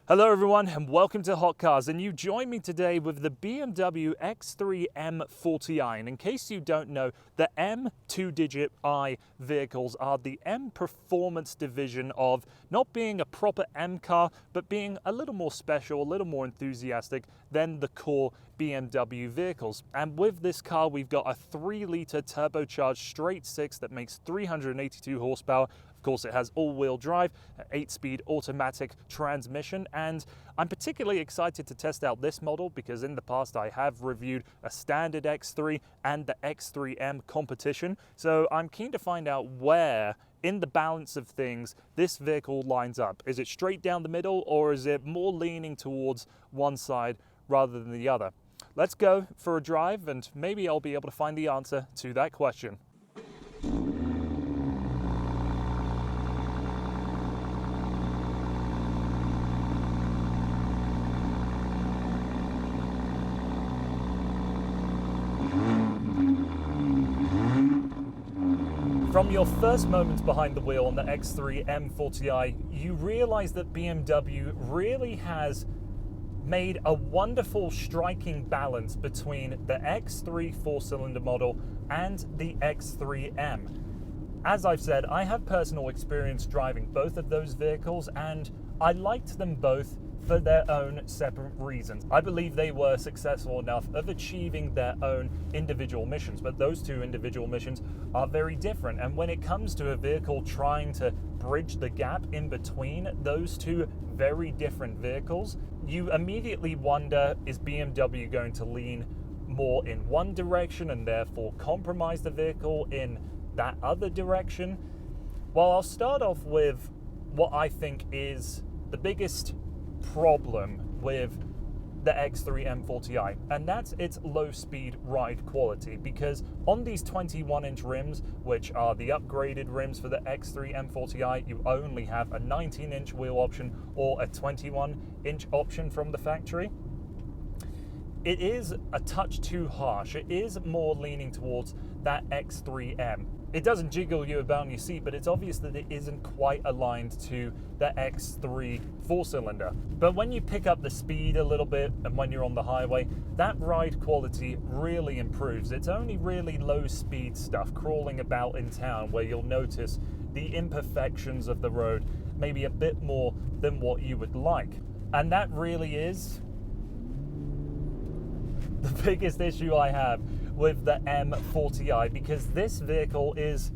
Hello everyone and welcome to Hot Cars, and you join me today with the BMW X3 M40i. And in case you don't know, the M two-digit I vehicles are the M performance division of not being a proper M car, but being a little more special, a little more enthusiastic than the core BMW vehicles. And with this car, we've got a 3-litre turbocharged straight six that makes 382 horsepower. Of course, it has all-wheel drive, an 8-speed automatic transmission, and I'm particularly excited to test out this model because in the past I have reviewed a standard X3 and the X3M competition. So I'm keen to find out where in the balance of things this vehicle lines up. Is it straight down the middle, or is it more leaning towards one side rather than the other? Let's go for a drive and maybe I'll be able to find the answer to that question. From your first moments behind the wheel on the X3 M40i, you realize that BMW really has made a wonderful striking balance between the X3 4-cylinder model and the X3M. As I've said, I have personal experience driving both of those vehicles and I liked them both for their own separate reasons. I believe they were successful enough of achieving their own individual missions, but those two individual missions are very different. And when it comes to a vehicle trying to bridge the gap in between those two very different vehicles, you immediately wonder, is BMW going to lean more in one direction and therefore compromise the vehicle in that other direction? Well, I'll start off with what I think is the biggest problem with the X3 M40i, and that's its low speed ride quality, because on these 21-inch rims, which are the upgraded rims for the X3 M40i, you only have a 19-inch wheel option or a 21-inch option from the factory. It is a touch too harsh. It is more leaning towards that X3M. It doesn't jiggle you about in your seat, but it's obvious that it isn't quite aligned to the X3 4-cylinder. But when you pick up the speed a little bit and when you're on the highway, that ride quality really improves. It's only really low speed stuff crawling about in town where you'll notice the imperfections of the road maybe a bit more than what you would like. And that really is the biggest issue I have with the M40i, because this vehicle is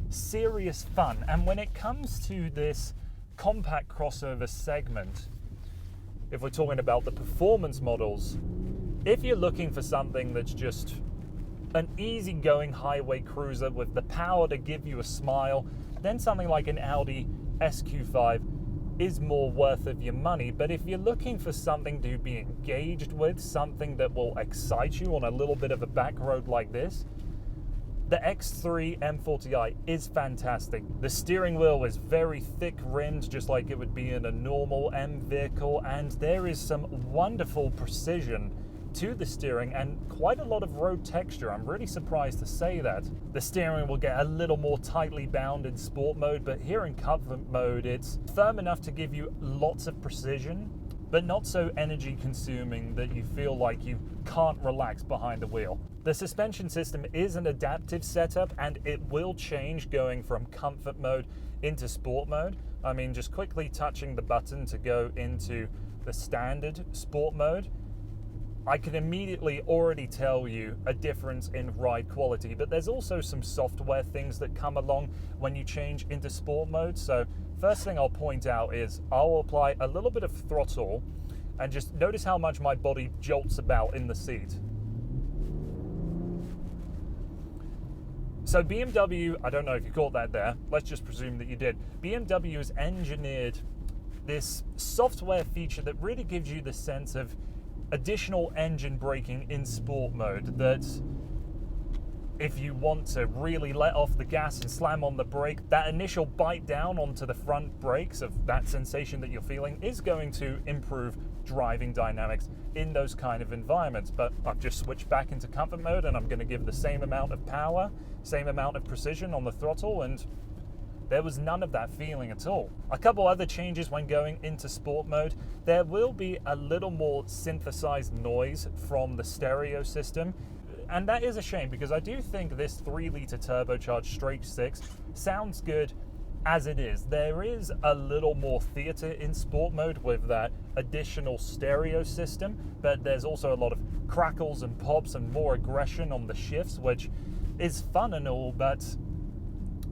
serious fun. And when it comes to this compact crossover segment, if we're talking about the performance models, if you're looking for something that's just an easygoing highway cruiser with the power to give you a smile, then something like an Audi SQ5 is more worth of your money. But if you're looking for something to be engaged with, something that will excite you on a little bit of a back road like this, the X3 M40i is fantastic. The steering wheel is very thick rimmed, just like it would be in a normal M vehicle, and there is some wonderful precision to the steering and quite a lot of road texture. I'm really surprised to say that. The steering will get a little more tightly bound in sport mode, but here in comfort mode it's firm enough to give you lots of precision, but not so energy consuming that you feel like you can't relax behind the wheel. The suspension system is an adaptive setup and it will change going from comfort mode into sport mode. I mean, just quickly touching the button to go into the standard sport mode, I can immediately already tell you a difference in ride quality, but there's also some software things that come along when you change into sport mode. So first thing I'll point out is I'll apply a little bit of throttle and just notice how much my body jolts about in the seat. So BMW, I don't know if you caught that there, let's just presume that you did. BMW has engineered this software feature that really gives you the sense of additional engine braking in sport mode, that if you want to really let off the gas and slam on the brake, that initial bite down onto the front brakes of that sensation that you're feeling is going to improve driving dynamics in those kind of environments. But I've just switched back into comfort mode and I'm going to give the same amount of power, same amount of precision on the throttle, and there was none of that feeling at all. A couple other changes when going into sport mode. There will be a little more synthesized noise from the stereo system. And that is a shame, because I do think this 3-litre turbocharged straight 6 sounds good as it is. There is a little more theatre in sport mode with that additional stereo system, but there's also a lot of crackles and pops and more aggression on the shifts, which is fun and all, but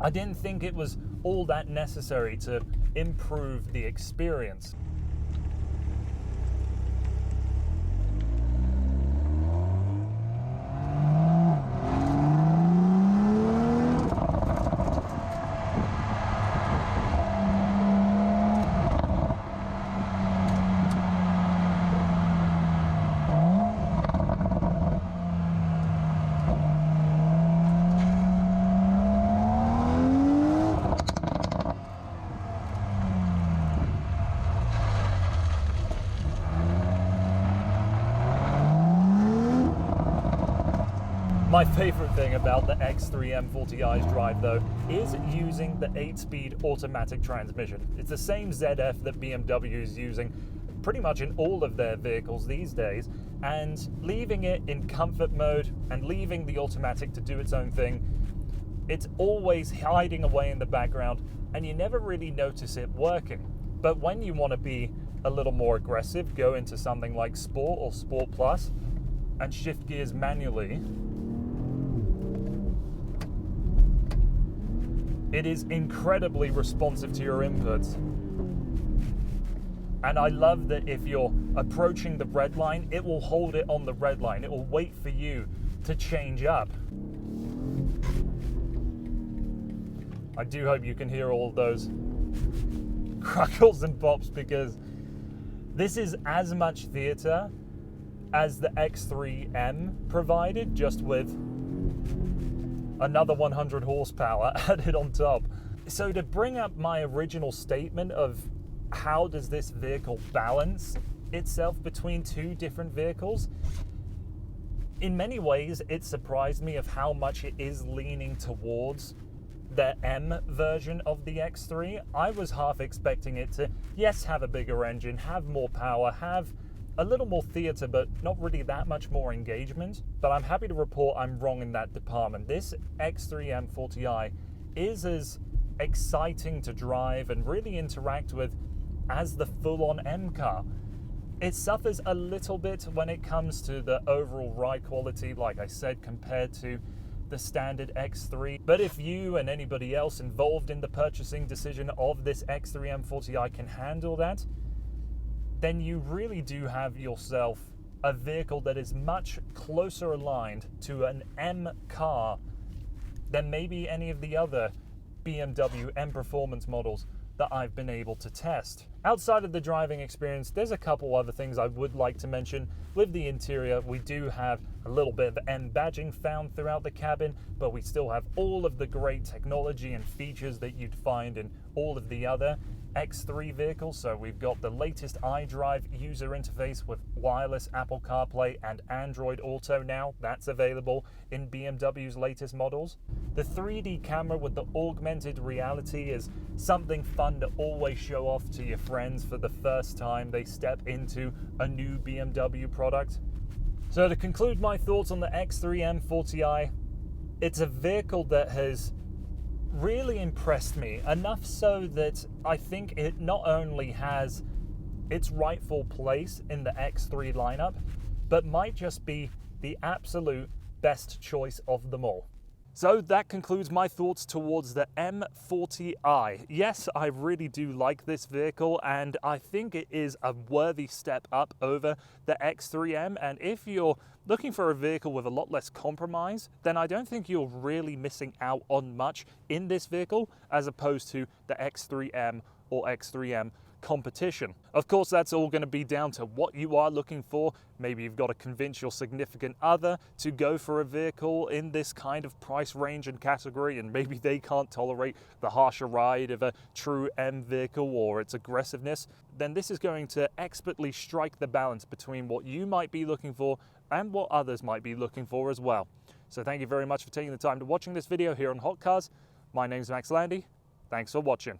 I didn't think it was all that necessary to improve the experience. My favorite thing about the X3 M40i's drive, though, is using the 8-speed automatic transmission. It's the same ZF that BMW is using pretty much in all of their vehicles these days, and leaving it in comfort mode and leaving the automatic to do its own thing, it's always hiding away in the background and you never really notice it working. But when you want to be a little more aggressive, go into something like Sport or Sport Plus and shift gears manually, it is incredibly responsive to your inputs. And I love that if you're approaching the red line, it will hold it on the red line. It will wait for you to change up. I do hope you can hear all of those crackles and pops, because this is as much theatre as the X3M provided, just with another 100 horsepower added on top. So to bring up my original statement of how does this vehicle balance itself between two different vehicles, in many ways it surprised me of how much it is leaning towards the M version of the X3. I was half expecting it to, yes, have a bigger engine, have more power, have a little more theatre, but not really that much more engagement. But I'm happy to report I'm wrong in that department. This X3 M40i is as exciting to drive and really interact with as the full-on M car. It suffers a little bit when it comes to the overall ride quality, like I said, compared to the standard X3. But if you and anybody else involved in the purchasing decision of this X3 M40i can handle that, then you really do have yourself a vehicle that is much closer aligned to an M car than maybe any of the other BMW M Performance models that I've been able to test. Outside of the driving experience, there's a couple other things I would like to mention. With the interior, we do have a little bit of M badging found throughout the cabin, but we still have all of the great technology and features that you'd find in all of the other X3 vehicles. So we've got the latest iDrive user interface with wireless Apple CarPlay and Android Auto now. That's available in BMW's latest models. The 3D camera with the augmented reality is something fun to always show off to your friends for the first time they step into a new BMW product. So to conclude my thoughts on the X3 M40i, it's a vehicle that has really impressed me, enough so that I think it not only has its rightful place in the X3 lineup, but might just be the absolute best choice of them all. So that concludes my thoughts towards the M40i. Yes, I really do like this vehicle, and I think it is a worthy step up over the X3M. And if you're looking for a vehicle with a lot less compromise, then I don't think you're really missing out on much in this vehicle as opposed to the X3M or X3M competition. Of course, that's all going to be down to what you are looking for. Maybe you've got to convince your significant other to go for a vehicle in this kind of price range and category, and maybe they can't tolerate the harsher ride of a true M vehicle or its aggressiveness. Then this is going to expertly strike the balance between what you might be looking for and what others might be looking for as well. So thank you very much for taking the time to watching this video here on Hot Cars. My name's Max Landy. Thanks for watching.